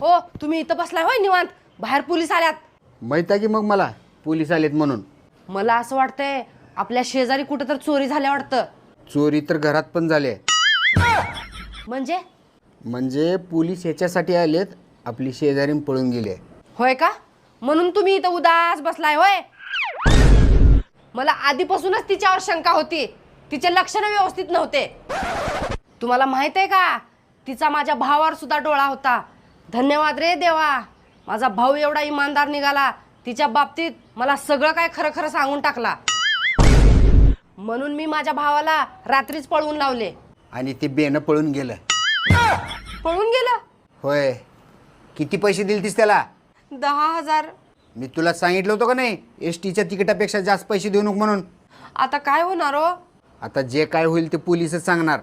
हो तुम्ही इथं बसलाय होय निवांत, बाहेर पोलीस आल्यात. माहित आहे की मग मला पोलीस आलेत म्हणून. मला असं वाटतंय आपल्या शेजारी कुठं तर चोरी झाल्या वाटतं. चोरी तर घरात पण झाले. म्हणजे पोलीस ह्याच्यासाठी आलेत, आपली शेजारी पळून गेले. होय का? म्हणून तुम्ही इथं उदास बसलाय होय? मला आधीपासूनच तिच्यावर शंका होती. तिचे लक्षण व्यवस्थित नव्हते. तुम्हाला माहित आहे का, तिचा माझ्या भावावर सुद्धा डोळा होता. धन्यवाद रे देवा, माझा भाऊ एवढा इमानदार निघाला. तिच्या बाबतीत मला सगळं काय खरं खरं सांगून टाकला. म्हणून मी माझ्या भावाला रात्रीच पळवून लावले. आणि ते बेनं पळून गेलं. पळून गेलं? होय. किती पैसे दिलतीस त्याला? 10,000. मी तुला सांगितलं होतं का नाही, एसटीच्या तिकिटापेक्षा जास्त पैसे देऊ नको म्हणून. आता काय होणार हो? आता जे काय होईल ते पोलीसच सांगणार.